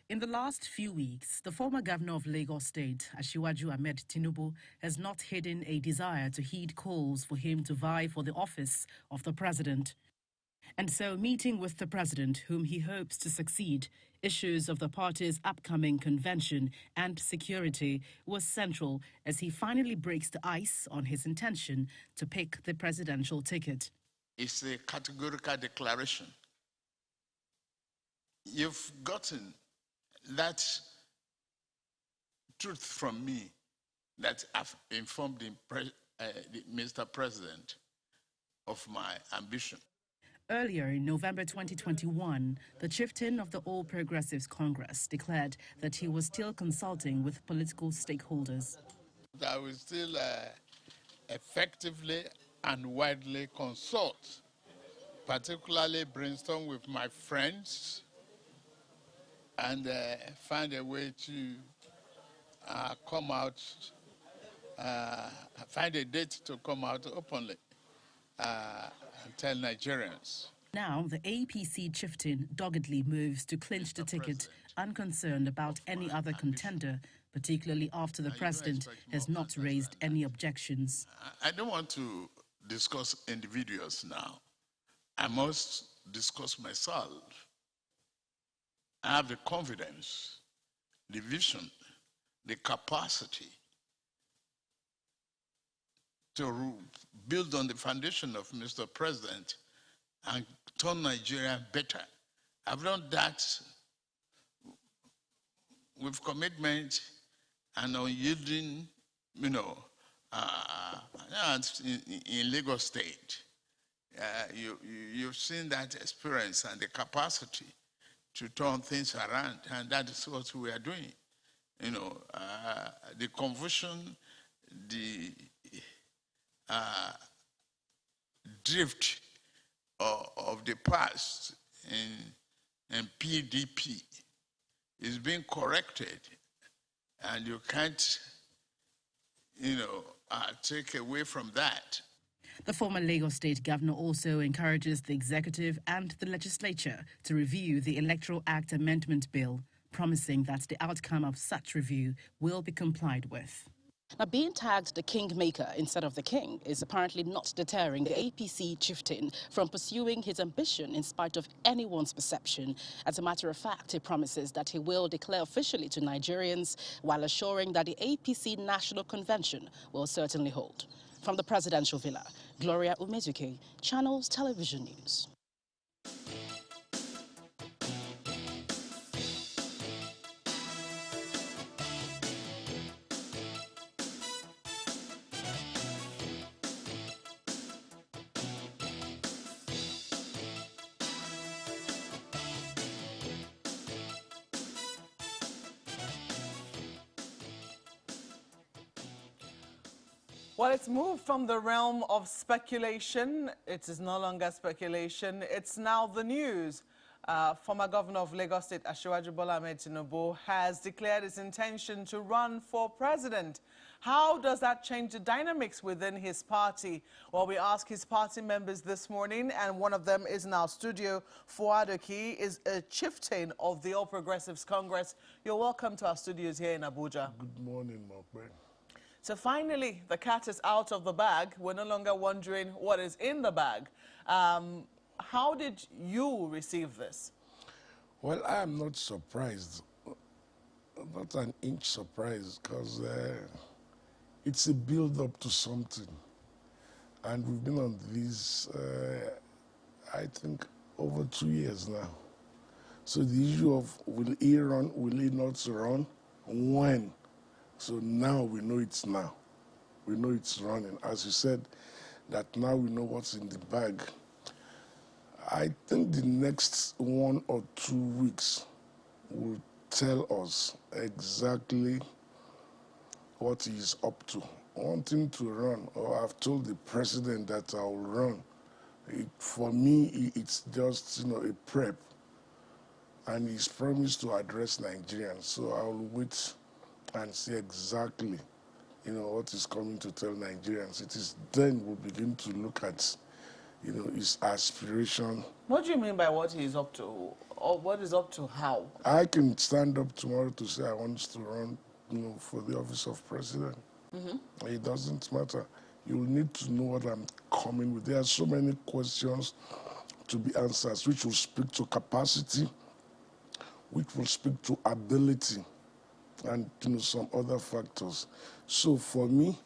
In the last few weeks, the former governor of Lagos State, Asiwaju Ahmed Tinubu, has not hidden a desire to heed calls for him to vie for the office of the president. And so, meeting with the president, whom he hopes to succeed, issues of the party's upcoming convention and security was central as he finally breaks the ice on his intention to pick the presidential ticket. It's a categorical declaration. You've gotten that truth from me that I've informed Mr. President of my ambition. Earlier in November 2021, the chieftain of the All Progressives Congress declared that he was still consulting with political stakeholders. I will still effectively and widely consult, particularly brainstorm with my friends and find a way to come out, find a date to come out openly and tell Nigerians. Now, the APC chieftain doggedly moves to clinch the ticket, unconcerned about any other contender, particularly after the president has not raised any objections. I don't want to discuss individuals now. I must discuss myself. I have the confidence, the vision, the capacity to build on the foundation of Mr. President and turn Nigeria better. I've done that with commitment and unyielding, in Lagos State. You've seen that experience and the capacity to turn things around, and that is what we are doing. The confusion, the drift of the past in PDP is being corrected, and you can't, take away from that. The former Lagos State governor also encourages the executive and the legislature to review the Electoral Act Amendment Bill, promising that the outcome of such review will be complied with. Now, being tagged the kingmaker instead of the king is apparently not deterring the APC chieftain from pursuing his ambition in spite of anyone's perception. As a matter of fact, he promises that he will declare officially to Nigerians while assuring that the APC National Convention will certainly hold. From the presidential villa, Gloria Umezuke, Channels Television News. Well, it's moved from the realm of speculation. It is no longer speculation. It's now the news. Former governor of Lagos State, Asiwaju Ahmed Tinubu, has declared his intention to run for president. How does that change the dynamics within his party? Well, we asked his party members this morning, and one of them is in our studio. Fuad Oki is a chieftain of the All Progressives Congress. You're welcome to our studios here in Abuja. Good morning, Mokbe. So finally, the cat is out of the bag. We're no longer wondering what is in the bag. How did you receive this? Well, I am not surprised, not an inch surprised, because it's a build-up to something. And we've been on this, I think, over 2 years now. So the issue of will he run, will he not run, when? So now we know it's now. We know it's running. As you said, that now we know what's in the bag. I think the next 1 or 2 weeks will tell us exactly what he's up to. Wanting to run, or I've told the president that I'll run. For me, it's just, a prep. And he's promised to address Nigerians. So I'll wait and see exactly, what is coming to tell Nigerians. It is then we'll begin to look at, his aspiration. What do you mean by what he is up to? Or what is up to how? I can stand up tomorrow to say I want to run, for the office of president. It doesn't matter. You'll need to know what I'm coming with. There are so many questions to be answered, which will speak to capacity, which will speak to ability, and some other factors. So for me,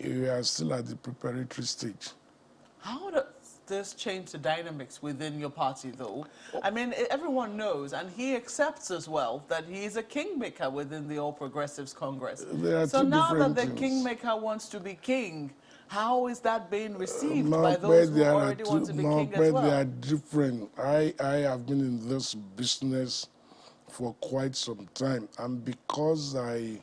we are still at the preparatory stage. How does this change the dynamics within your party, though? I mean, everyone knows, and he accepts as well, that he is a kingmaker within the All Progressives Congress. There are So two now that different the things. kingmaker wants to be king, how is that being received No, by but those who there are already want to be no, king but as well? they are different. I have been in this business for quite some time, and because I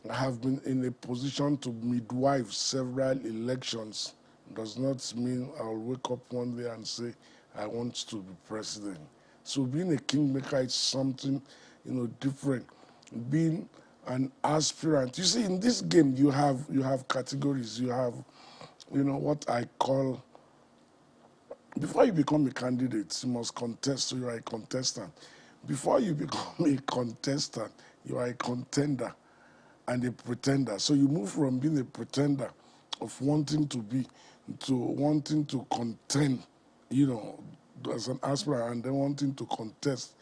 have been in a position to midwife several elections, does not mean I'll wake up one day and say I want to be president. So being a kingmaker is something, different. Being an aspirant, you see, in this game you have categories. You have, what I call. Before you become a candidate, you must contest, so you are a contestant. Before you become a contestant, you are a contender and a pretender. So you move from being a pretender of wanting to be to wanting to contend, as an aspirant, and then wanting to contest,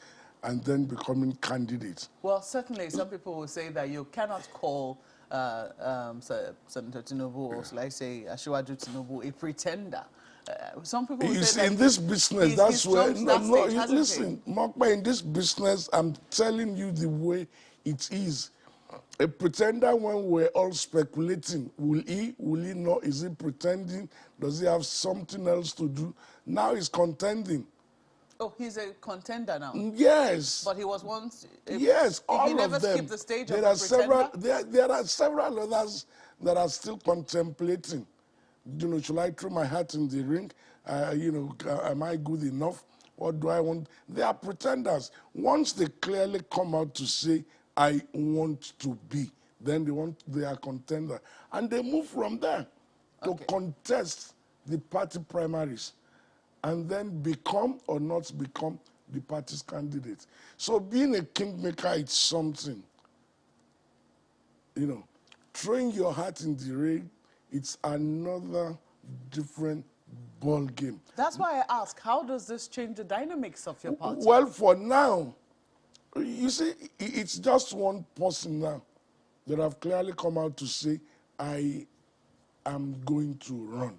and then becoming candidate. Well, certainly, some people will say that you cannot call Senator Tinubu, or shall I say Asiwaju Tinubu, a pretender. Some people will say that in this business, that's where listen, Mokpa, in this business, I'm telling you the way it is. A pretender, when we're all speculating, will he not? Is he pretending? Does he have something else to do? Now he's contending. Oh, he's a contender now. Yes. But he was once. Yes, all he never of them. skipped the stage There of are a pretender. there are several others that are still contemplating. Should I throw my hat in the ring? Am I good enough? What do I want? They are pretenders. Once they clearly come out to say, I want to be, then they are contender. And they move from there to contest the party primaries and then become or not become the party's candidate. So being a kingmaker is something. Throwing your hat in the ring, it's another different ball game. That's why I ask, how does this change the dynamics of your party? Well, for now, you see, it's just one person now that have clearly come out to say, I am going to run.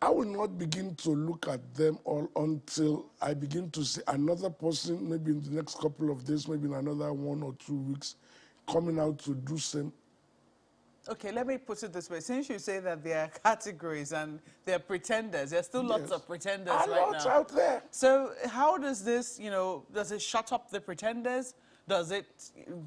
I will not begin to look at them all until I begin to see another person, maybe in the next couple of days, maybe in another 1 or 2 weeks, coming out to do same. Okay, let me put it this way. Since you say that there are categories and there are pretenders, there are still lots of pretenders right now. Lots out there. So how does this, does it shut up the pretenders? Does it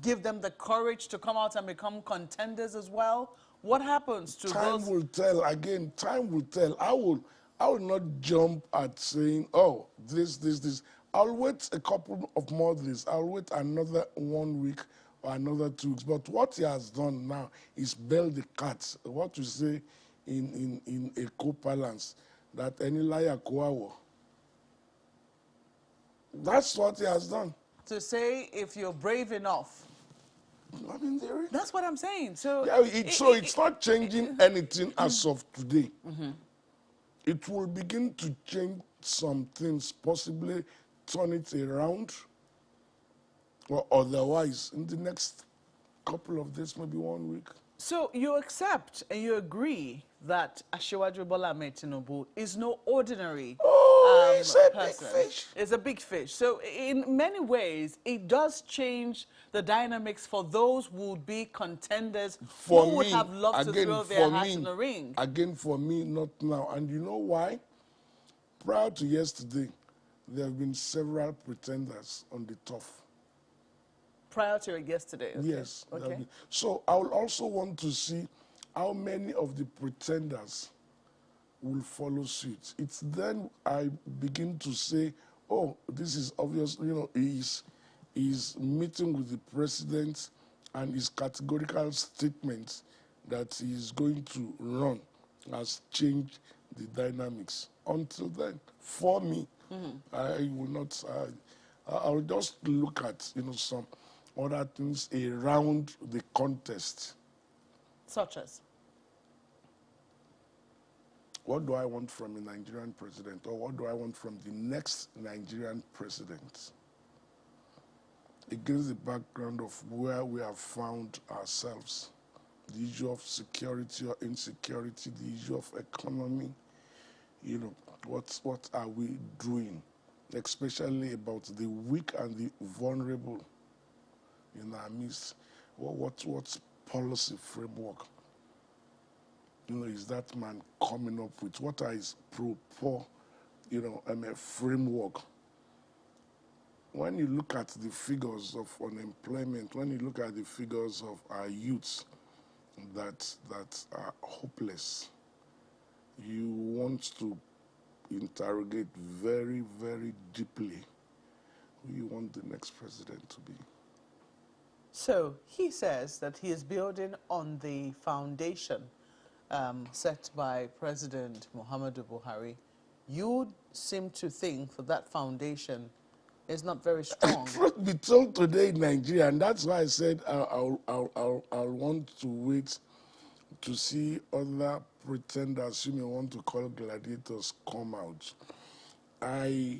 give them the courage to come out and become contenders as well? What happens to those? Time will tell. Again, time will tell. I will not jump at saying, oh, this. I'll wait a couple of more days. I'll wait another 1 week or another 2 weeks. But what he has done now is bail the cat. What you say in a co-balance, that any liar coawo. That's what he has done. To say if you're brave enough. I mean, that's what I'm saying. So yeah, it's not changing anything as of today. It will begin to change some things, possibly turn it around, or otherwise in the next couple of days, maybe 1 week. So you accept and you agree that Asiwaju Bola Ahmed Tinubu is no ordinary it's a person. big fish. It's a big fish. So in many ways, it does change the dynamics for those who would be contenders who would have loved to throw their hat in the ring. Again, for me, not now. And you know why? Prior to yesterday, there have been several pretenders on the turf. Prior to yesterday? Okay. Yes. Okay. So I will also want to see how many of the pretenders will follow suit. It's then I begin to say, oh, this is obvious, he's meeting with the president and his categorical statement that he is going to run has changed the dynamics. Until then, for me, I will not. I'll just look at some other things around the contest. Such as? What do I want from a Nigerian president, or what do I want from the next Nigerian president? Against the background of where we have found ourselves, the issue of security or insecurity, the issue of economy, what are we doing, especially about the weak and the vulnerable in our midst? What policy framework is that man coming up with? What are his proper framework? When you look at the figures of unemployment, when you look at the figures of our youths that are hopeless, you want to interrogate very, very deeply who you want the next president to be. So he says that he is building on the foundation set by President Muhammadu Buhari. You seem to think that that foundation is not very strong. Truth be told, today in Nigeria, and that's why I said I'll want to wait to see other pretenders you may want to call gladiators come out. I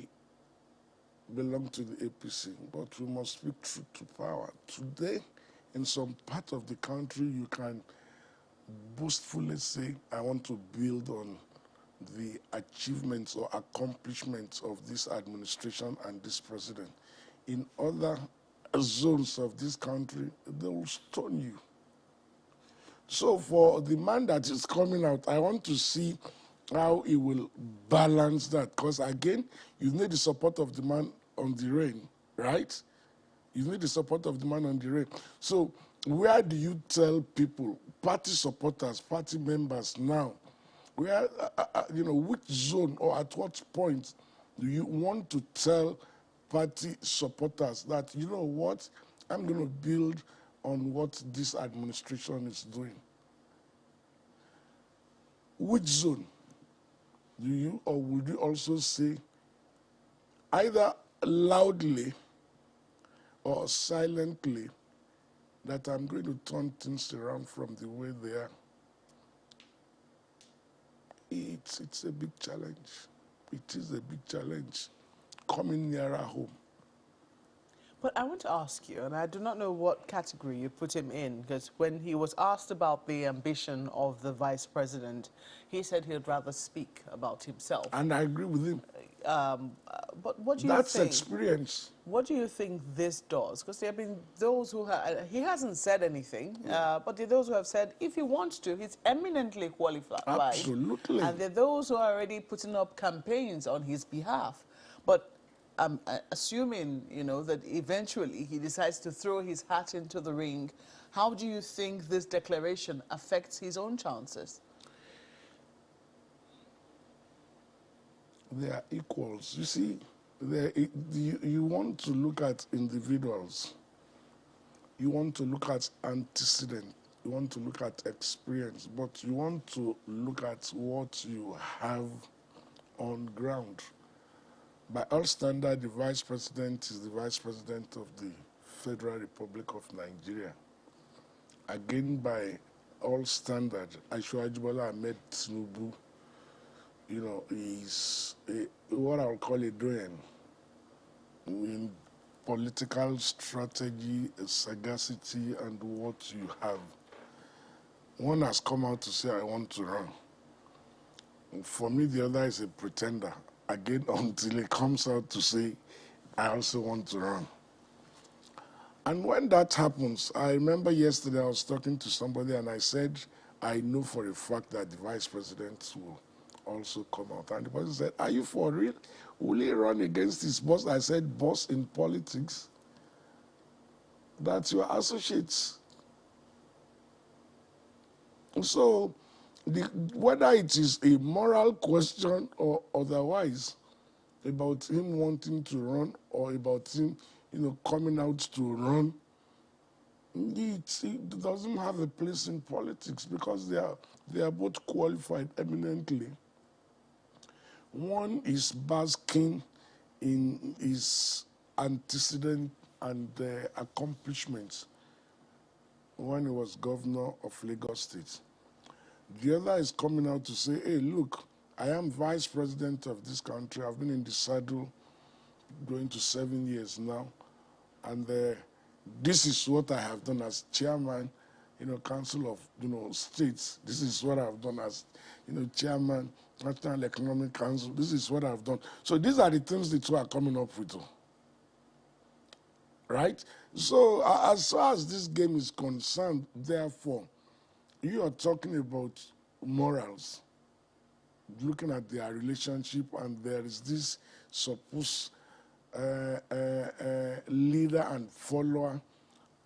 belong to the APC, but we must speak truth to power. Today, in some part of the country, you can boastfully say, I want to build on the achievements or accomplishments of this administration and this president. In other zones of this country, they will stone you. So for the man that is coming out, I want to see how he will balance that. Because again, you need the support of the man on the reign, right? You need the support of the man on the reign. So where do you tell people, party supporters, party members now, where, which zone or at what point do you want to tell party supporters that, you know what, I'm going to build on what this administration is doing? Which zone do you, or would you also say, either loudly or silently, that I'm going to turn things around from the way they are? It's a big challenge. It is a big challenge coming nearer home. But I want to ask you, and I do not know what category you put him in, because when he was asked about the ambition of the vice president, he said he'd rather speak about himself. And I agree with him. But what do you think? That's experience. What do you think this does? Because there have been those who he hasn't said anything, but there are those who have said if he wants to, he's eminently qualified. Absolutely. And there are those who are already putting up campaigns on his behalf. But I'm assuming, that eventually he decides to throw his hat into the ring. How do you think this declaration affects his own chances? They are equals. You see, you want to look at individuals. You want to look at antecedent. You want to look at experience. But you want to look at what you have on ground. By all standards, the vice president is the vice president of the Federal Republic of Nigeria. Again, by all standards, Asiwaju Bola Ahmed Tinubu, is what I'll call a doyen in political strategy, sagacity, and what you have. One has come out to say, I want to run. For me, the other is a pretender. Again, until he comes out to say, I also want to run. And when that happens, I remember yesterday I was talking to somebody and I said, I know for a fact that the vice president will also come out. And the person said, are you for real? Will he run against his boss? I said, boss in politics? That's your associates. So, whether it is a moral question or otherwise about him wanting to run or about him, coming out to run, it doesn't have a place in politics because they are both qualified eminently. One is basking in his antecedent and accomplishments when he was governor of Lagos State. The other is coming out to say, hey, look, I am vice president of this country. I've been in the saddle going to 7 years now. And this is what I have done as chairman, Council of, States. This is what I've done as, chairman, National Economic Council. This is what I've done. So these are the things the two are coming up with. Right? So as far as this game is concerned, therefore, you are talking about morals, looking at their relationship, and there is this supposed leader and follower,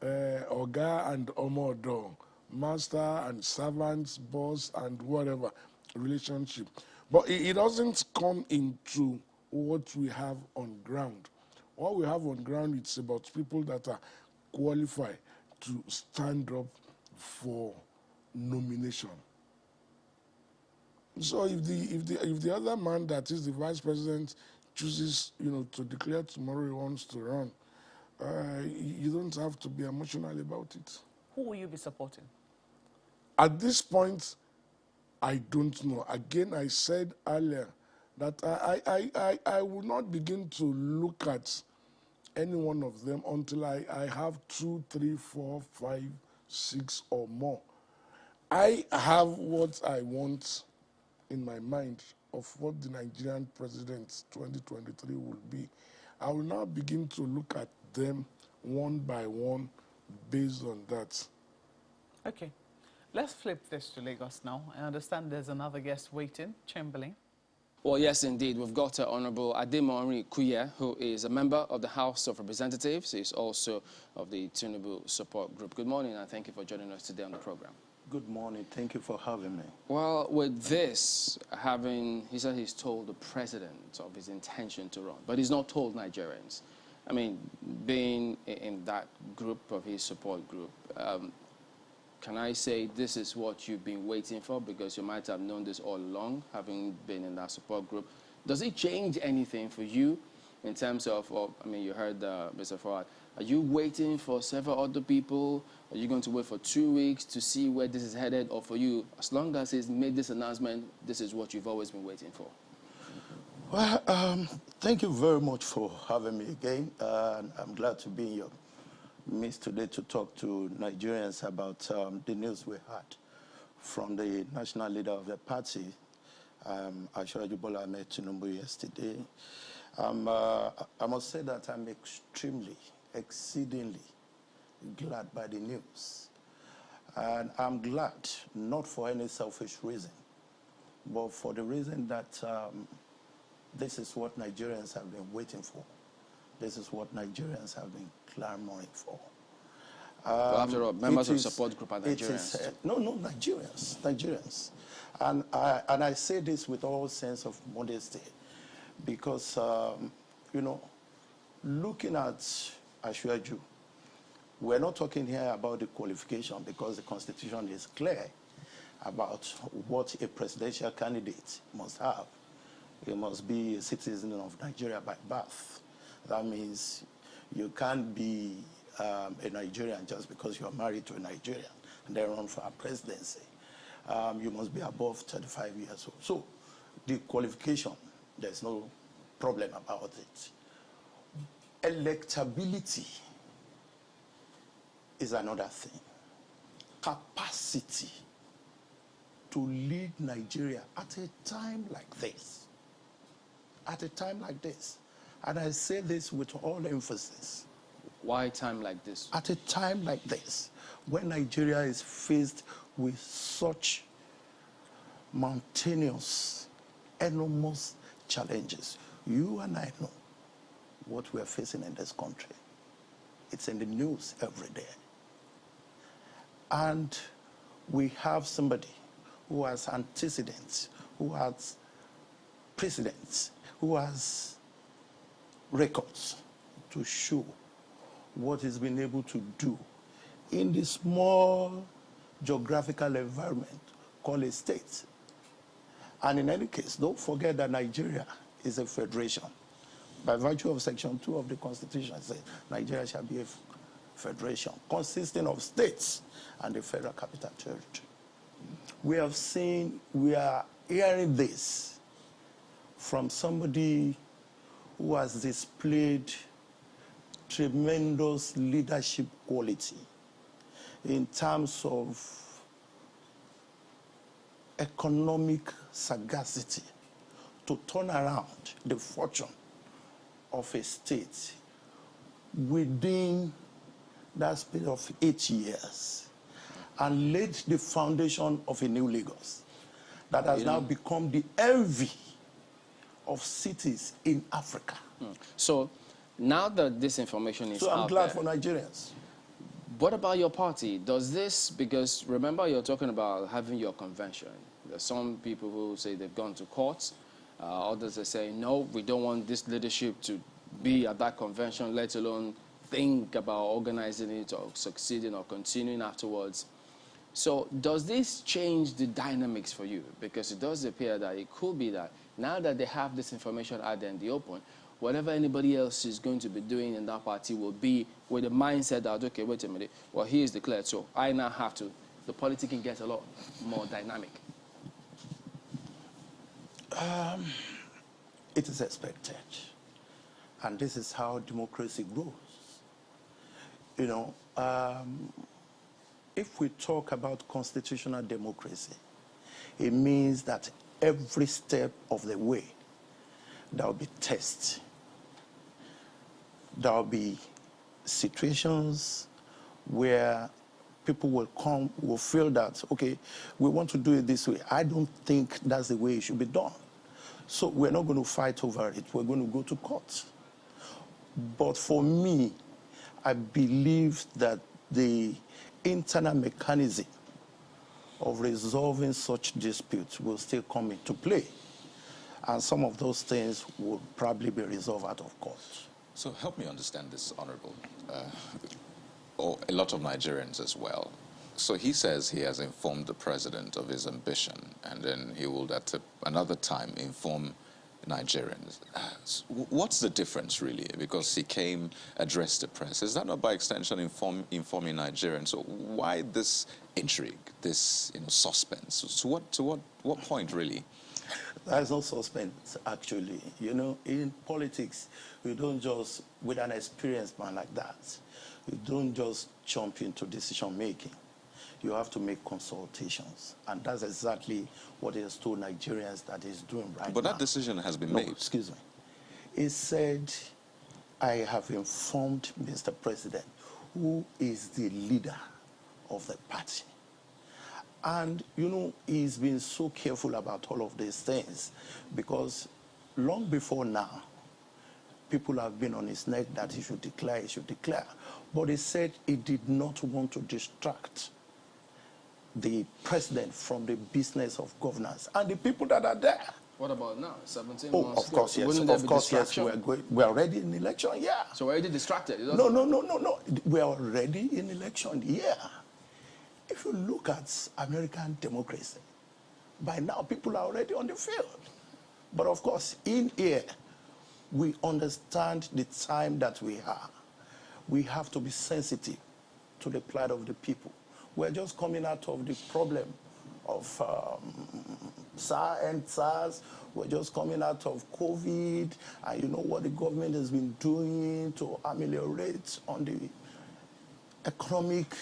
Oga and Omodo, master and servant, boss and whatever relationship. But it doesn't come into what we have on ground. What we have on ground, it's about people that are qualified to stand up for nomination. So if the other man that is the vice president chooses, to declare tomorrow he wants to run, you don't have to be emotional about it. Who will you be supporting? At this point, I don't know. Again, I said earlier that I will not begin to look at any one of them until I have 2, 3, 4, 5, 6 or more. I have what I want in my mind of what the Nigerian president 2023 will be. I will now begin to look at them one by one based on that. Okay. Let's flip this to Lagos now. I understand there's another guest waiting, Chamberlain. Well, yes, indeed. We've got Honorable Ademorin Kuye, who is a member of the House of Representatives. He's also of the Tinubu support group. Good morning, and thank you for joining us today on the program. Good morning. Thank you for having me. Well, with this, he said he's told the president of his intention to run, but he's not told Nigerians. I mean, being in that group of his support group, can I say this is what you've been waiting for? Because you might have known this all along, having been in that support group. Does it change anything for you in terms of, you heard Mr. Fawad, are you waiting for several other people? Are you going to wait for 2 weeks to see where this is headed? Or for you, as long as he's made this announcement, this is what you've always been waiting for? Well, thank you very much for having me again. I'm glad to be in your midst today to talk to Nigerians about the news we had from the national leader of the party, Asiwaju Bola Ahmed Tinubu, yesterday. I must say that I'm exceedingly glad by the news. And I'm glad, not for any selfish reason, but for the reason that this is what Nigerians have been waiting for. This is what Nigerians have been clamoring for. Well, after all, members of the support group are Nigerians. No, Nigerians. And I say this with all sense of modesty because, looking at Asiwaju, we're not talking here about the qualification because the Constitution is clear about what a presidential candidate must have. He must be a citizen of Nigeria by birth. That means you can't be a Nigerian just because you're married to a Nigerian and then run for a presidency. You must be above 35 years old. So the qualification, there's no problem about it. Electability is another thing. Capacity to lead Nigeria at a time like this. At a time like this. And I say this with all emphasis. Why time like this? At a time like this, when Nigeria is faced with such mountainous, enormous challenges, you and I know what we are facing in this country. It's in the news every day. And we have somebody who has antecedents, who has precedents, who has records to show what he's been able to do in the small geographical environment called a state. And in any case, don't forget that Nigeria is a federation. By virtue of Section 2 of the Constitution, it says Nigeria shall be a federation consisting of states and the Federal Capital Territory. We are hearing this from somebody who has displayed tremendous leadership quality in terms of economic sagacity to turn around the fortune of a state within that space of 8 years and laid the foundation of a new Lagos that has now become the envy of cities in Africa. So now that this information is So I'm out glad there, for Nigerians. what about your party? Does this, because remember you're talking about having your convention. There's some people who say they've gone to court. Others are saying, no, we don't want this leadership to be at that convention, let alone think about organizing it or succeeding or continuing afterwards. So does this change the dynamics for you? Because it does appear that it could be that now that they have this information out there in the open, whatever anybody else is going to be doing in that party will be with the mindset that, okay, wait a minute, well, he is declared, so I now have to. The politicking gets a lot more dynamic. It is expected. And this is how democracy grows. You know, if we talk about constitutional democracy, it means that every step of the way, there will be tests. There will be situations where people will feel that, okay, we want to do it this way. I don't think that's the way it should be done. So we're not going to fight over it. We're going to go to court. But for me, I believe that the internal mechanism of resolving such disputes will still come into play. And some of those things will probably be resolved out of court. So help me understand this, Honorable, or a lot of Nigerians as well. So he says he has informed the president of his ambition, and then he will at another time inform Nigerians. What's the difference, really? Because he came, addressed the press. Is that not by extension informing Nigerians? So why this intrigue, this suspense? To what point, really? There's no suspense, actually. You know, in politics, you don't just, with an experienced man like that, you don't just jump into decision making. You have to make consultations. And that's exactly what he has told Nigerians that he's doing right now. But that decision has been made. Excuse me. He said, I have informed Mr. President, who is the leader of the party. And, you know, he's been so careful about all of these things because long before now, people have been on his neck that he should declare, he should declare. But he said he did not want to distract the president from the business of governance and the people that are there. What about now? 17 Oh, months. of course, yes. Wouldn't there Of be course, yes. distraction? We're already in election, yeah. So we're already distracted. No. We're already in election, yeah. If you look at American democracy, by now people are already on the field. But of course, in here, we understand the time that we are. We have to be sensitive to the plight of the people. We're just coming out of the problem of SARS. We're just coming out of COVID. And you know what the government has been doing to ameliorate on the economic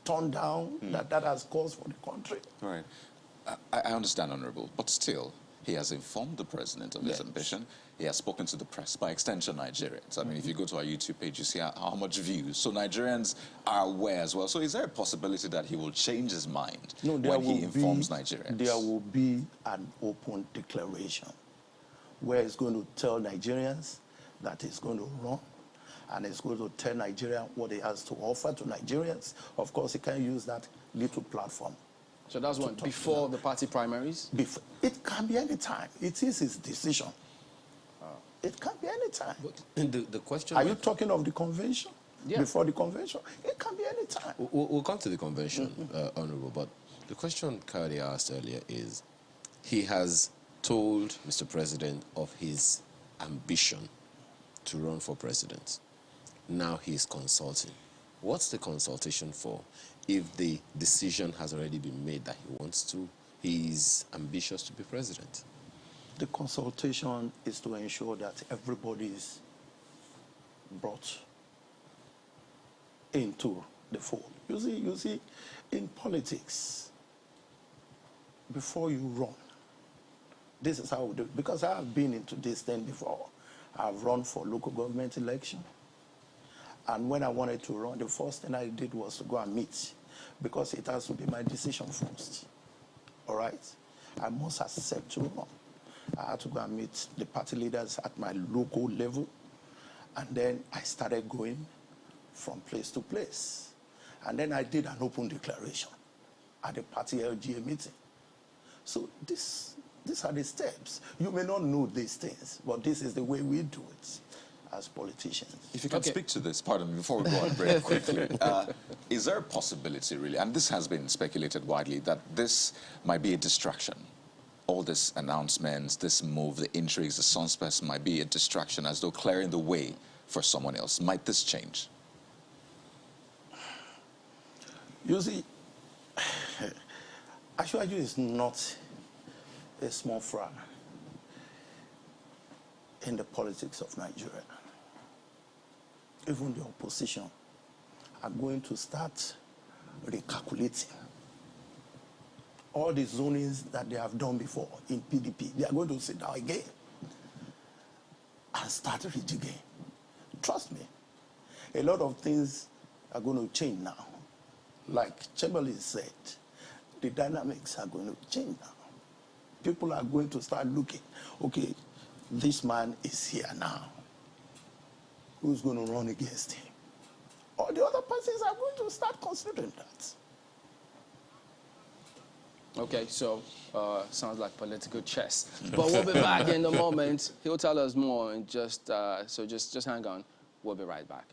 down that has caused for the country. Right. I understand, Honorable, but still, he has informed the president of his ambition. He has spoken to the press, by extension, Nigerians. I mean, if you go to our YouTube page, you see how much views. So Nigerians are aware as well. So is there a possibility that he will change his mind when he informs Nigerians? There will be an open declaration where he's going to tell Nigerians that he's going to run, and he's going to tell Nigeria what he has to offer to Nigerians. Of course, he can use that little platform. So that's what, before the party primaries? Before. It can be any time. It is his decision. It can be any time. But the question... Are you talking of the convention? Yeah. Before the convention? It can be any time. We'll come to the convention, Honorable, but the question Kari asked earlier is, he has told Mr. President of his ambition to run for president. Now he's consulting. What's the consultation for if the decision has already been made that he's ambitious to be president? The consultation is to ensure that everybody is brought into the fold. You see, in politics, before you run, this is how we do it. Because I have been into this thing before. I've run for local government election. And when I wanted to run, the first thing I did was to go and meet, because it has to be my decision first. All right? I must accept to run. I had to go and meet the party leaders at my local level. And then I started going from place to place. And then I did an open declaration at the party LGA meeting. So these are the steps. You may not know these things, but this is the way we do it as politicians. If you can speak to this, pardon me, before we go on break quickly, is there a possibility really, and this has been speculated widely, that this might be a distraction? All these announcements, this move, the intrigues, the suspects might be a distraction, as though clearing the way for someone else. Might this change? You see, Ashwaju is not a small fry in the politics of Nigeria. Even the opposition are going to start recalculating all the zonings that they have done before in PDP. They are going to sit down again and start rejigging. Trust me, a lot of things are going to change now. Like Chamberlain said, the dynamics are going to change now. People are going to start looking, okay, this man is here now. Who's going to run against him? All the other parties are going to start considering that. Okay, so sounds like political chess. But we'll be back in a moment. He'll tell us more, and just hang on. We'll be right back.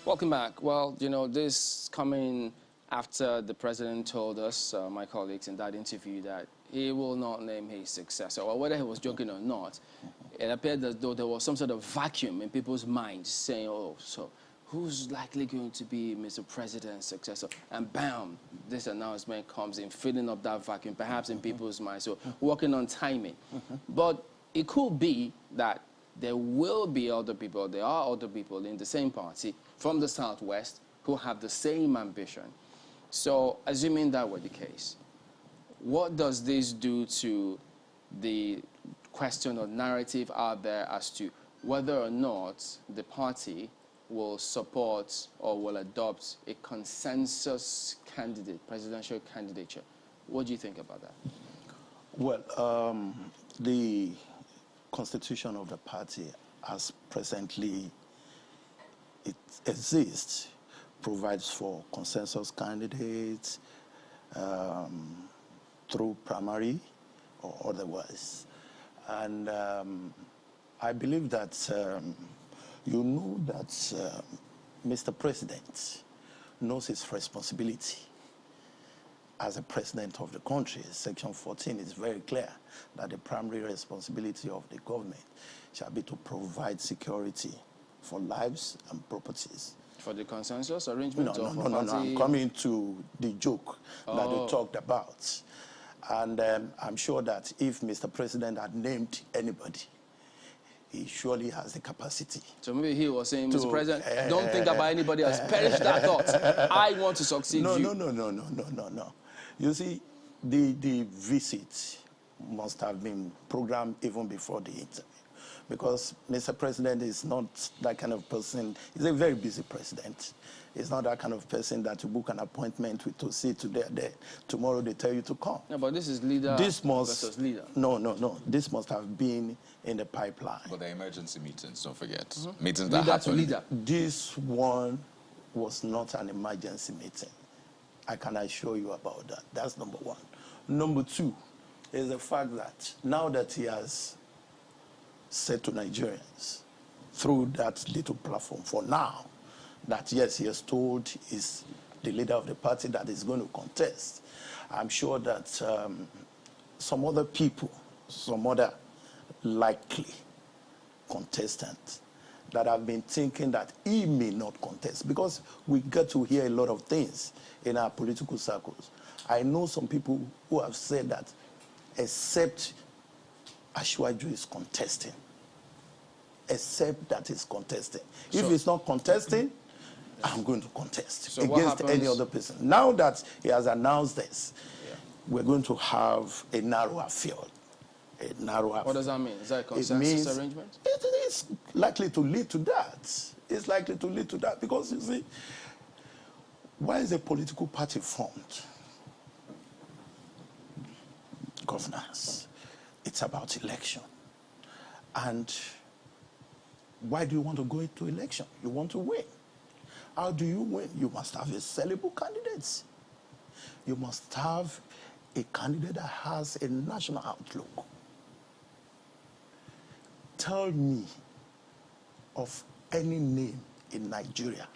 Welcome back. Well, you know, this coming after the president told us, my colleagues, in that interview that he will not name his successor, or whether he was joking or not, it appeared as though there was some sort of vacuum in people's minds saying, oh, so who's likely going to be Mr. President's successor? And bam, this announcement comes in, filling up that vacuum, perhaps in people's minds. So working on timing. But it could be that there will be other people, there are other people in the same party from the Southwest who have the same ambition. So assuming that were the case, what does this do to the question or narrative out there as to whether or not the party will support or will adopt a consensus candidate, presidential candidature? What do you think about that? Well, the constitution of the party as presently it exists provides for consensus candidates through primary or otherwise. And I believe that you know that Mr. President knows his responsibility as a president of the country. Section 14 is very clear that the primary responsibility of the government shall be to provide security for lives and properties. For the consensus arrangement? No, I'm coming to the joke that they talked about. And I'm sure that if Mr. President had named anybody, he surely has the capacity. So maybe he was saying, Mr. President, don't think about anybody else. Perish that thought. I want to succeed you. No. You see, the visit must have been programmed even before the interview. Because Mr. President is not that kind of person. He's a very busy president. He's not that kind of person that you book an appointment with to see today, there. Tomorrow they tell you to come. No, but this is leader versus leader. No. This must have been in the pipeline. But the emergency meetings, don't forget. Meetings that happen. Leader. This one was not an emergency meeting. I can assure you about that. That's number one. Number two is the fact that now that he has said to Nigerians through that little platform for now that, yes, he has told is the leader of the party that is going to contest. I'm sure that some other people, some other likely contestants that have been thinking that he may not contest, because we get to hear a lot of things in our political circles. I know some people who have said that except Ashwaju is contesting, except that he's contesting. So, if he's not contesting, I'm going to contest so against any other person. Now that he has announced this, we're going to have a narrower field. A narrower. What does that mean? Is that a consensus arrangement? It is likely to lead to that. It's likely to lead to that because, you see, why is a political party formed? Governance. It's about election. And why do you want to go into election? You want to win. How do you win? You must have a sellable candidate. You must have a candidate that has a national outlook. Tell me of any name in Nigeria,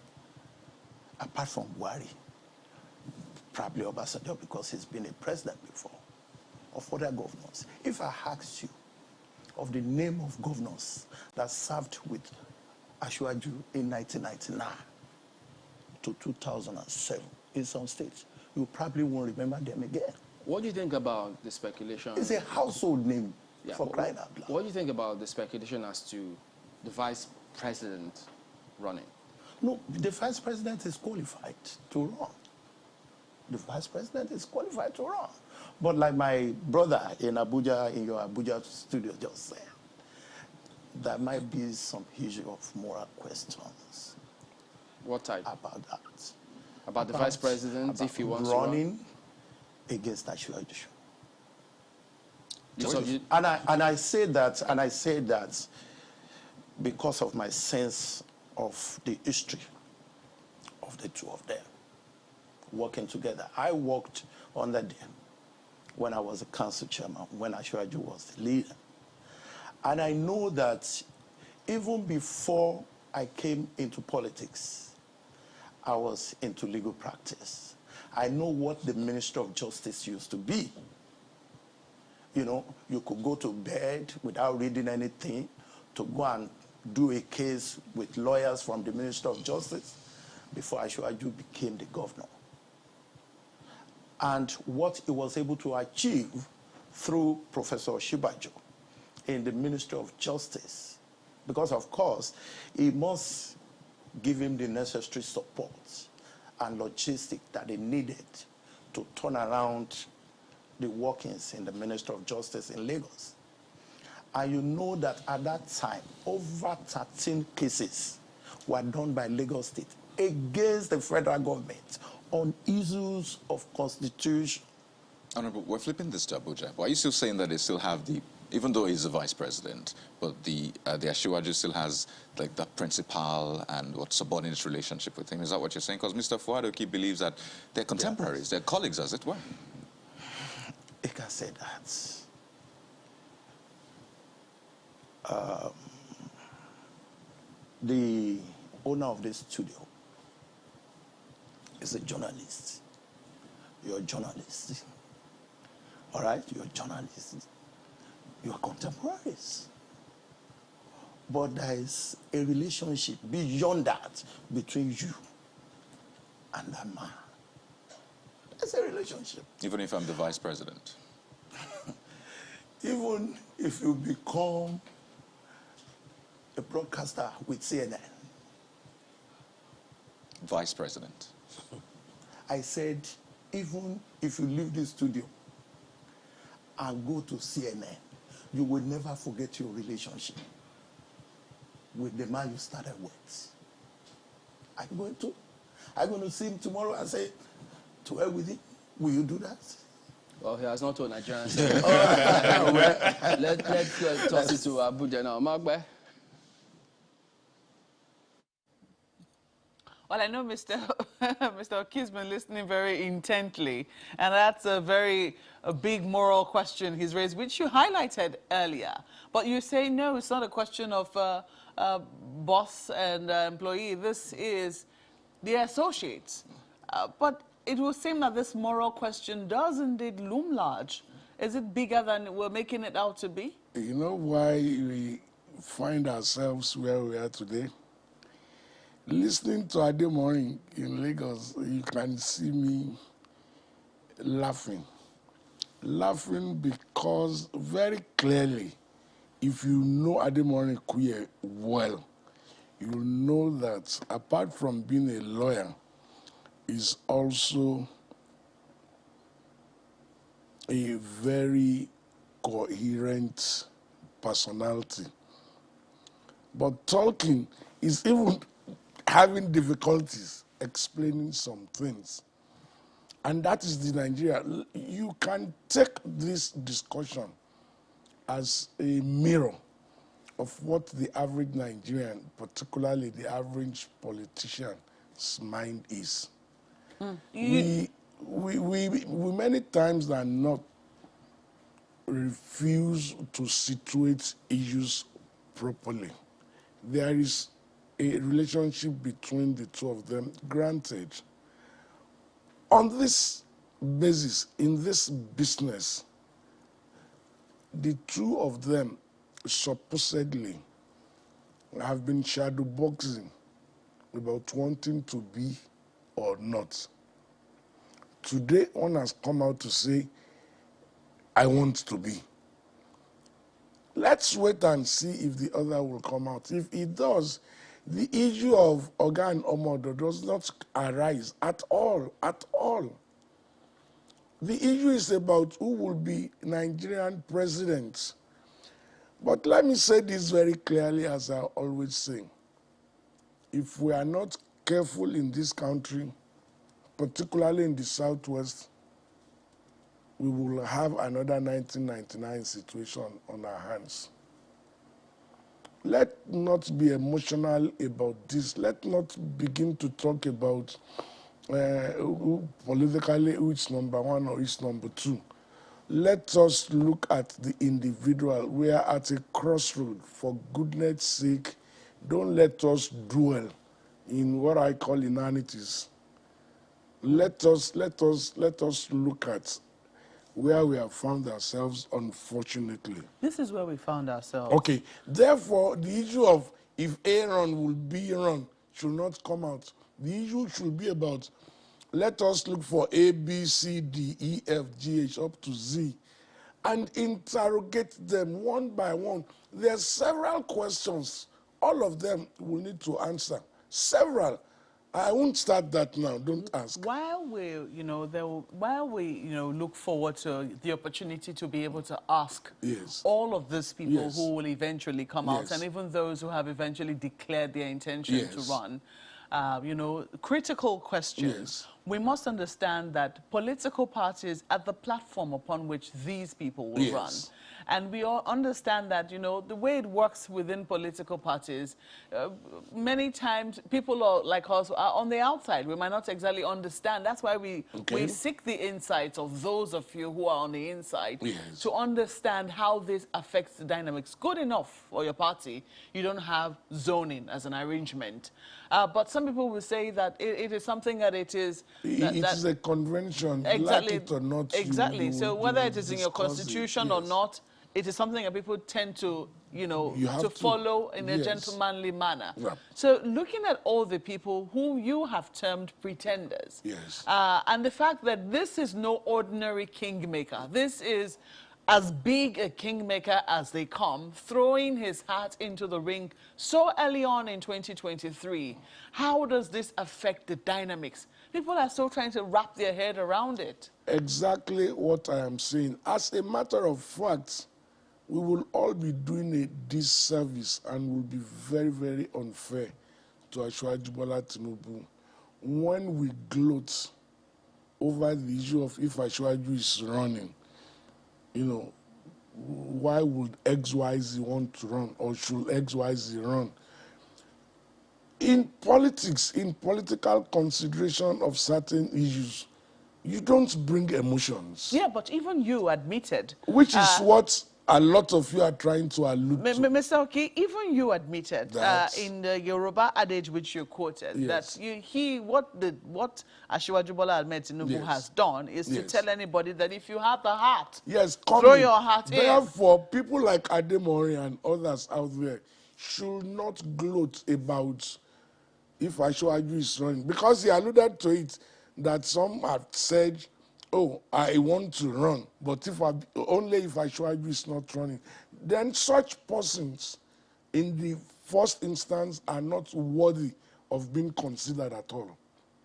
apart from Buhari, probably Obasanjo because he's been a president before, of other governors. If I asked you of the name of governors that served with Ashwaju in 1999 to 2007 in some states, you probably won't remember them again. What do you think about the speculation? It's a household name for crying out loud. What do you think about the speculation as to the vice president running? No, the vice president is qualified to run. The vice president is qualified to run. But like my brother in Abuja, in your Abuja studio just said, there might be some issue of moral questions. What type? About that. About the vice president, if he wants running to run? Against Ashwaju. So and I say that because of my sense of the history of the two of them working together. I worked under them when I was a council chairman, when Ashwaju was the leader. And I know that even before I came into politics, I was into legal practice. I know what the Minister of Justice used to be. You know, you could go to bed without reading anything to go and do a case with lawyers from the Minister of Justice before Ashwaju became the governor. And what he was able to achieve through Professor Shibajo in the Ministry of Justice, because of course, he must give him the necessary support and logistics that he needed to turn around the workings in the Ministry of Justice in Lagos. And you know that at that time, over 13 cases were done by Lagos State against the federal government on issues of constitution. Honorable, we're flipping this to Abuja. Why are you still saying that they still have the, even though he's the vice president, but the Ashwaju still has like the principal and what subordinate relationship with him? Is that what you're saying? Because Mr. Fuadoki believes that they're contemporaries, they're colleagues, as it were. I can say that. The owner of this studio is a journalist. You're a journalist. All right? You're a journalist. You are contemporaries. But there is a relationship beyond that between you and that man. There's a relationship. Even if I'm the vice president? Even if you become a broadcaster with CNN. Vice president. I said, even if you leave the studio and go to CNN, you will never forget your relationship with the man you started with. Are you going to? Are you going to see him tomorrow and say, to hell with him? Will you do that? Well, he has not told Nigerians. Let's toss it to Abuja now. Magbe. Well, I know Mr. Mr. Oki's been listening very intently, and that's a big moral question he's raised, which you highlighted earlier. But you say, no, it's not a question of boss and employee. This is the associates. But it will seem that this moral question does indeed loom large. Is it bigger than we're making it out to be? You know why we find ourselves where we are today? Listening to Ademorin in Lagos, you can see me laughing. Laughing because very clearly, if you know Ademorin Kuye well, you'll know that apart from being a lawyer, is also a very coherent personality. But talking is even having difficulties explaining some things. And that is the Nigeria. You can take this discussion as a mirror of what the average Nigerian, particularly the average politician's mind is. We many times than not refuse to situate issues properly. There is a relationship between the two of them, granted. On this basis, in this business, the two of them supposedly have been shadow boxing about wanting to be or not. Today, one has come out to say, I want to be. Let's wait and see if the other will come out. If it does, the issue of Oga and Omodo does not arise at all, at all. The issue is about who will be Nigerian president. But let me say this very clearly, as I always say. If we are not careful in this country, particularly in the Southwest, we will have another 1999 situation on our hands. Let not be emotional about this. Let not begin to talk about politically who is number one or is number two. Let us look at the individual. We are at a crossroad. For goodness sake, don't let us dwell in what I call inanities. Let us look at where we have found ourselves, unfortunately. This is where we found ourselves. Okay. Therefore, the issue of if Aaron will be Aaron should not come out. The issue should be about, let us look for A, B, C, D, E, F, G, H, up to Z, and interrogate them one by one. There are several questions. All of them will need to answer. Several. I won't start that now. Don't ask. While we, look forward to the opportunity to be able to ask Yes. all of these people Yes. who will eventually come out, Yes. and even those who have eventually declared their intention Yes. to run, critical questions. Yes. We must understand that political parties are the platform upon which these people will Yes. run. And we all understand that, the way it works within political parties, many times people are, like us are on the outside. We might not exactly understand. That's why we seek the insights of those of you who are on the inside Yes. to understand how this affects the dynamics. Good enough for your party. You don't have zoning as an arrangement. But some people will say that it is something that it is... It is a convention, Exactly. like it or not. Exactly. So whether it is in your discuss constitution it, or yes. not, it is something that people tend to, have to to. follow in a Yes. gentlemanly manner. Yeah. So looking at all the people whom you have termed pretenders, Yes. and the fact that this is no ordinary kingmaker, this is as big a kingmaker as they come, throwing his hat into the ring so early on in 2023. How does this affect the dynamics? People are still trying to wrap their head around it. Exactly what I am saying. As a matter of fact, we will all be doing a disservice and will be very, very unfair to Asiwaju Bola Tinubu when we gloat over the issue of if Asiwaju is running. Why would XYZ want to run, or should XYZ run? In politics, in political consideration of certain issues, you don't bring emotions. Yeah, but even you admitted. Which is what a lot of you are trying to allude to. Mr. Oki, even you admitted That, in the Yoruba adage which you quoted yes. that what Asiwaju Bola Ahmed Tinubu Yes. has done is to Yes. tell anybody that if you have the heart, Yes, throw coming. your heart in. Therefore, people like Ademori and others out there should not gloat about if Ashwaju is running. Because he alluded to it, that some have said, oh, I want to run, but only if Ashwaju is not running. Then such persons, in the first instance, are not worthy of being considered at all.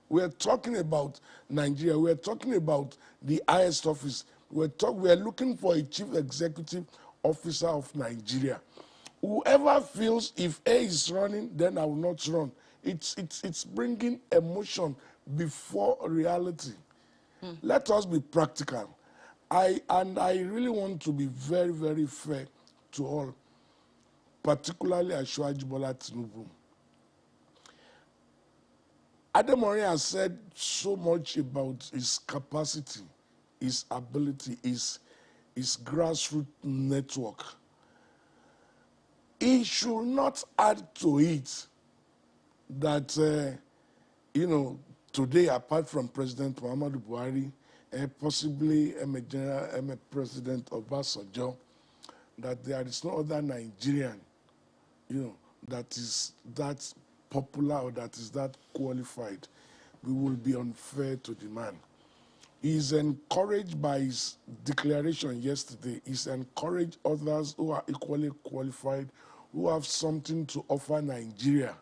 We're talking about Nigeria. We're talking about the highest office. We're looking for a chief executive officer of Nigeria. Whoever feels if A is running, then I will not run. It's bringing emotion before reality. Let us be practical. I really want to be very, very fair to all, particularly Asiwaju Bola Tinubu. Ademori has said so much about his capacity, his ability, his grassroots network. He should not add to it that, today, apart from President Muhammadu Buhari, possibly President Obasanjo, that there is no other Nigerian, that is that popular or that is that qualified. We will be unfair to the man. He's encouraged by his declaration yesterday. He's encouraged others who are equally qualified, who have something to offer Nigeria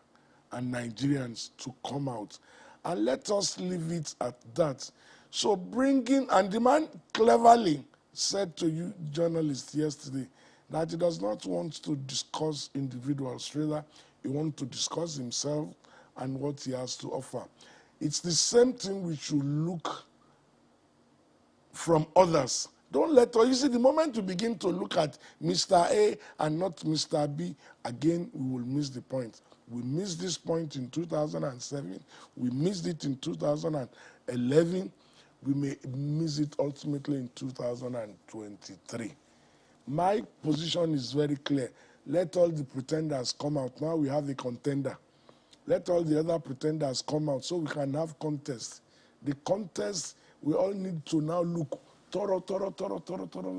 and Nigerians to come out. And let us leave it at that. So and the man cleverly said to you journalists yesterday that he does not want to discuss individuals. Rather, he wants to discuss himself and what he has to offer. It's the same thing we should look from others. Don't let us, you see, the moment you begin to look at Mr. A and not Mr. B, again, we will miss the point. We missed this point in 2007. We missed it in 2011. We may miss it ultimately in 2023. My position is very clear. Let all the pretenders come out. Now we have a contender. Let all the other pretenders come out so we can have contest. The contest, we all need to now look thorough,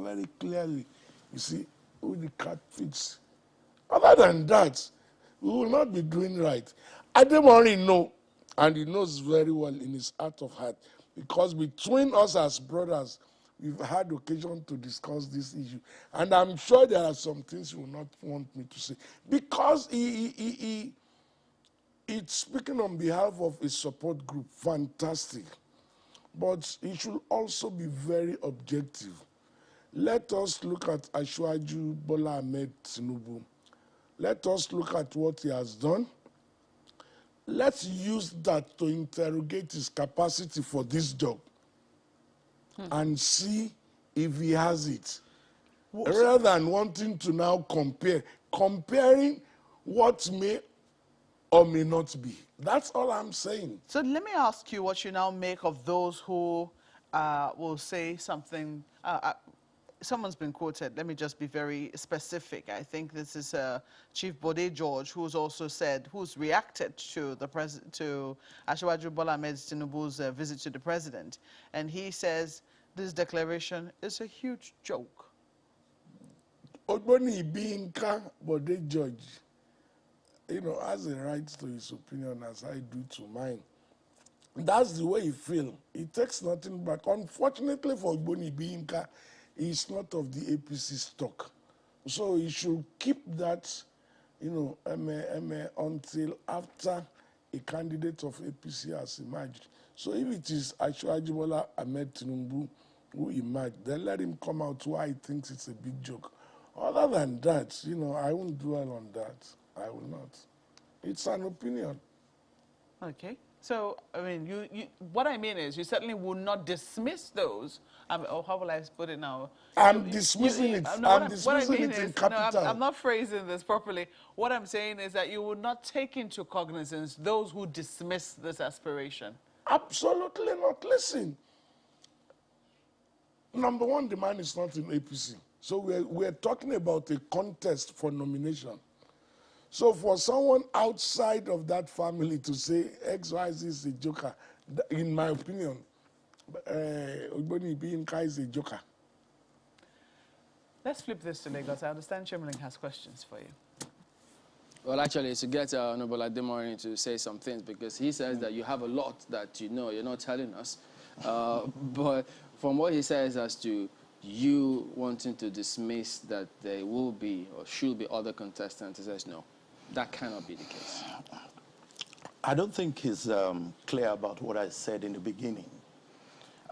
very clearly. You see, who the cat fits. Other than that, we will not be doing right. Ademori knows, and he knows very well in his heart of heart, because between us as brothers, we've had occasion to discuss this issue. And I'm sure there are some things he will not want me to say. Because it's speaking on behalf of a support group, fantastic. But he should also be very objective. Let us look at Asiwaju Bola Ahmed Tinubu. Let us look at what he has done. Let's use that to interrogate his capacity for this job and see if he has it. Rather than wanting to now comparing what may or may not be. That's all I'm saying. So let me ask you what you now make of those who will say something. Someone's been quoted. Let me just be very specific. I think this is Chief Bode George, who's also said, who's reacted to to Asiwaju Bola Ahmed Tinubu's visit to the president, and he says this declaration is a huge joke. Ogboni Ibinka Bode George, has a right to his opinion as I do to mine. That's the way he feels. He takes nothing back. Unfortunately for Ogboni Ibinka, he's not of the APC stock. So he should keep that, until after a candidate of APC has emerged. So if it is Asiwaju Bola Ahmed Tinubu who emerged, then let him come out why he thinks it's a big joke. Other than that, I won't dwell on that. I will not. It's an opinion. Okay. So, I mean, what I mean is, you certainly will not dismiss those. Or how will I put it now? I'm dismissing it. No, I'm what I dismissing mean it in is, no, capital. I'm not phrasing this properly. What I'm saying is that you will not take into cognizance those who dismiss this aspiration. Absolutely not. Listen, number one, the man is not in APC. So we're talking about a contest for nomination. So for someone outside of that family to say XYZ is a joker, in my opinion, Ogboni Biyinka is a joker. Let's flip this to Lagos. I understand Chimling has questions for you. Well, actually, to get Honorable Ademorin to say some things, because he says that you have a lot that you know, you're not telling us. But from what he says as to you wanting to dismiss that there will be or should be other contestants, he says no, that cannot be the case. I don't think he's clear about what I said in the beginning.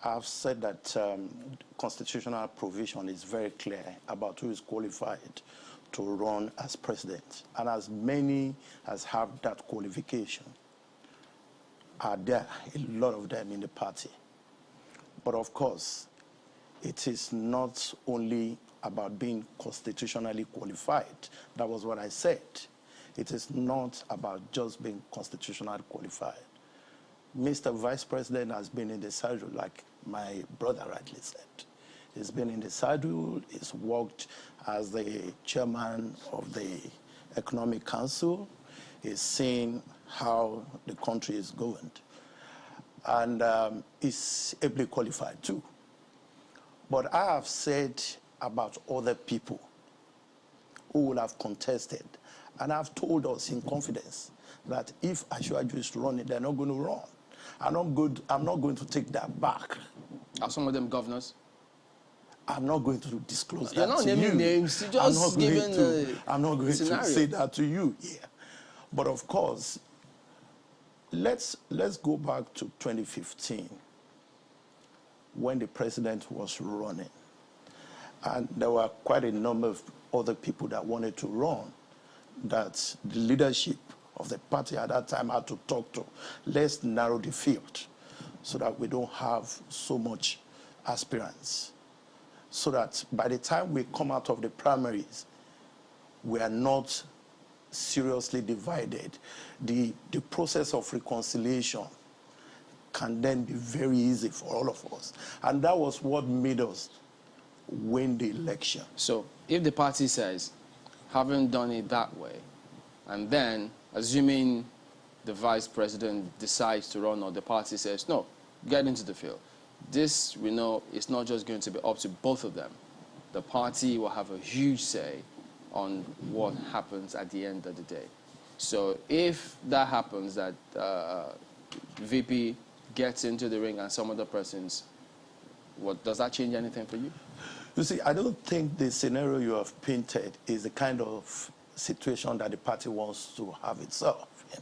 I've said that constitutional provision is very clear about who is qualified to run as president. And as many as have that qualification are there, a lot of them in the party. But of course, it is not only about being constitutionally qualified. That was what I said. It is not about just being constitutionally qualified. Mr. Vice President has been in the saddle, like my brother rightly said. He's been in the saddle, he's worked as the chairman of the Economic Council, he's seen how the country is going. And he's ably qualified too. But I have said about other people who will have contested, and I've told us in confidence that if Ashwaju is running, they're not going to run. I'm not going to take that back. Are some of them governors? I'm not going to disclose that You're not to you. naming names, you're just giving I'm not going scenario. to say that to you here. But of course, let's go back to 2015 when the president was running. And there were quite a number of other people that wanted to run that the leadership of the party at that time had to talk to. Let's narrow the field so that we don't have so much aspirants. So that by the time we come out of the primaries, we are not seriously divided. The process of reconciliation can then be very easy for all of us. And that was what made us win the election. So if the party says, having done it that way, and then assuming the vice president decides to run or the party says, no, get into the field. This, we know, is not just going to be up to both of them. The party will have a huge say on what happens at the end of the day. So if that happens, that VP gets into the ring and some other persons, does that change anything for you? You see, I don't think the scenario you have painted is the kind of situation that the party wants to have itself in.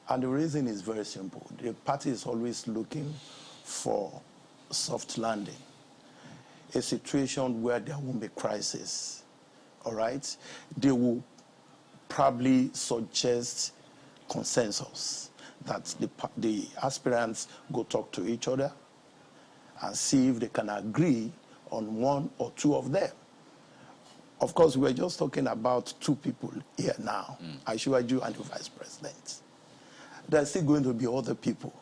And the reason is very simple. The party is always looking for soft landing, a situation where there won't be crisis, all right? They will probably suggest consensus, that the aspirants go talk to each other and see if they can agree on one or two of them. Of course, we're just talking about two people here now, Ashwaju and the vice president. There's still going to be other people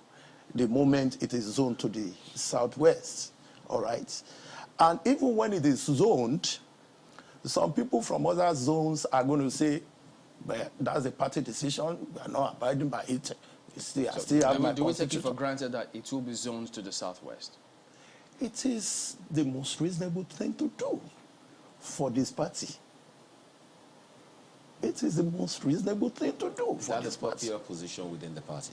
the moment it is zoned to the southwest, all right? And even when it is zoned, some people from other zones are going to say, but that's a party decision, we are not abiding by it. I still have my do we take it for granted that it will be zoned to the southwest? It is the most reasonable thing to do for this party. It is the most reasonable thing to do for this party. Is that the popular position within the party?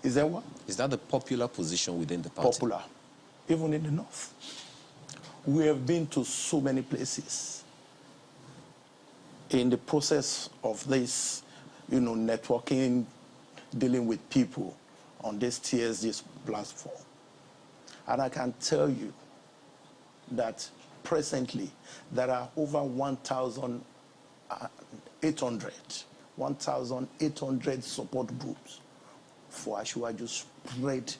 Is that what? Is that the popular position within the party? Popular, even in the north. We have been to so many places in the process of this, networking, dealing with people on this TSG platform. And I can tell you that presently there are over 1,800 support groups for Ashwaju spread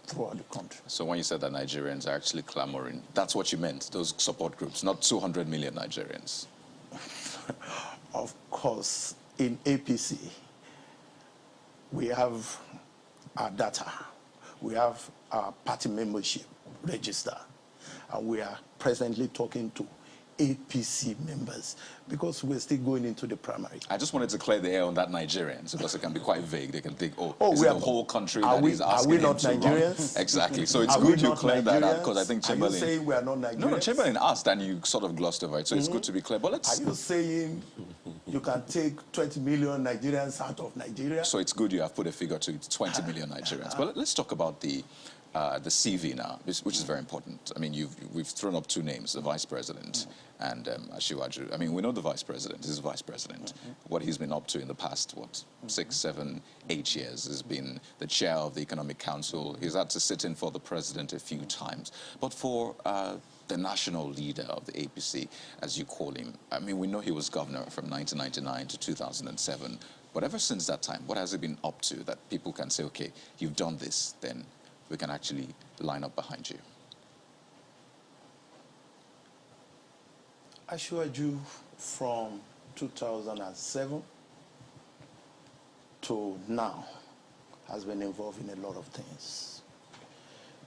throughout the country. So when you said that Nigerians are actually clamoring, that's what you meant, those support groups, not 200 million Nigerians. Of course, in APC, we have our data, we have our party membership register, and we are presently talking to APC members because we're still going into the primary. I just wanted to clear the air on that Nigerians because it can be quite vague. They can think, oh is we it are the whole country are that we, is asking Are we him not to run? Nigerians? Exactly. So it's Are good we you cleared that out Nigerians? because I think Chamberlain... Are you saying we are not Nigerians? No, Chamberlain asked and you sort of glossed over it. So it's good to be clear. But let's... Are you saying you can take 20 million Nigerians out of Nigeria? So it's good you have put a figure to it, 20 million Nigerians. But let's talk about the CV now, which is very important. I mean, we've thrown up two names, the vice president and Asiwaju. I mean, we know the vice president. He's the vice president. What he's been up to in the past, 6, 7, 8 years has been the chair of the Economic Council. He's had to sit in for the president a few times. But for the national leader of the APC, as you call him, I mean, we know he was governor from 1999 to 2007. But ever since that time, what has he been up to that people can say, okay, you've done this, then we can actually line up behind you? Asiwaju from 2007 to now has been involved in a lot of things.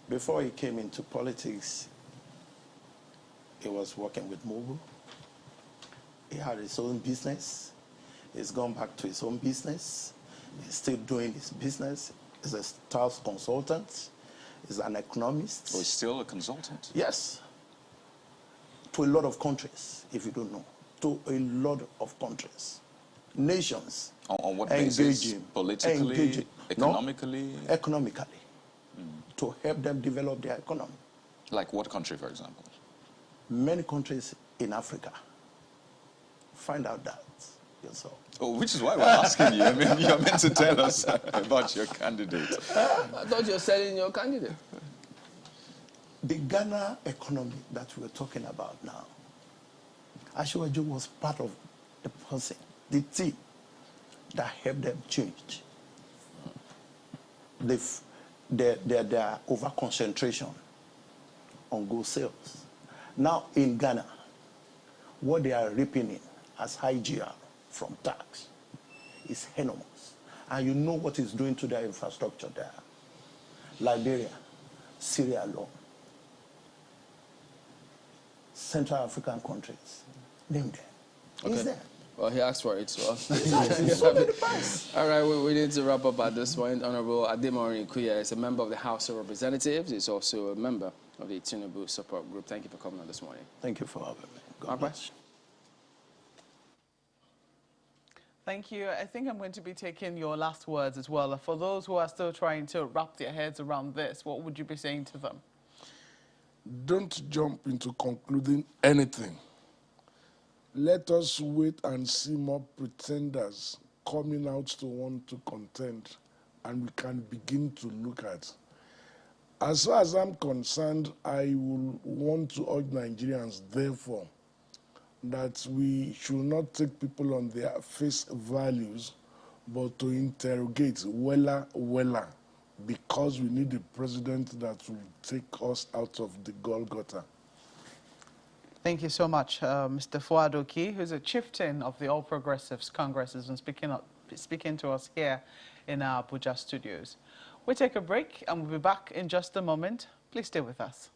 Before he came into politics, he was working with Tinubu. He had his own business. He's gone back to his own business. He's still doing his business. He's a staff consultant. He's an economist. Oh, he's still a consultant? Yes. To a lot of countries, if you don't know. To a lot of countries. Nations. On what basis? Politically? Economically? No, economically. To help them develop their economy. Like what country, for example? Many countries in Africa. Find out that yourself. Oh, which is why we're asking you. I mean, you're meant to tell us about your candidate. I thought you were selling your candidate. The Ghana economy that we're talking about now, Asiwaju was part of the person, the team that helped them change their over-concentration on gold sales. Now in Ghana, what they are reaping in as high GR from tax is enormous. And you know what it's doing to their infrastructure there. Liberia, Syria alone, Central African countries, name them. Okay. It's there. Well, he asked for it, so... It's so many parts. All right, we need to wrap up at this point. Honorable Ademorin Kuya is a member of the House of Representatives. He's also a member of the Tinubu support group. Thank you for coming on this morning. Thank you for having me. God bless. Thank you. I think I'm going to be taking your last words as well. For those who are still trying to wrap their heads around this, what would you be saying to them? Don't jump into concluding anything. Let us wait and see more pretenders coming out to want to contend, and we can begin to look at. As far as I'm concerned, I will want to urge Nigerians, therefore, that we should not take people on their face values, but to interrogate wella, because we need a president that will take us out of the Golgotha. Thank you so much, Mr. Fuad Oki, who's a chieftain of the All Progressives Congress, has been speaking to us here in our Abuja studios. We'll take a break and we'll be back in just a moment. Please stay with us.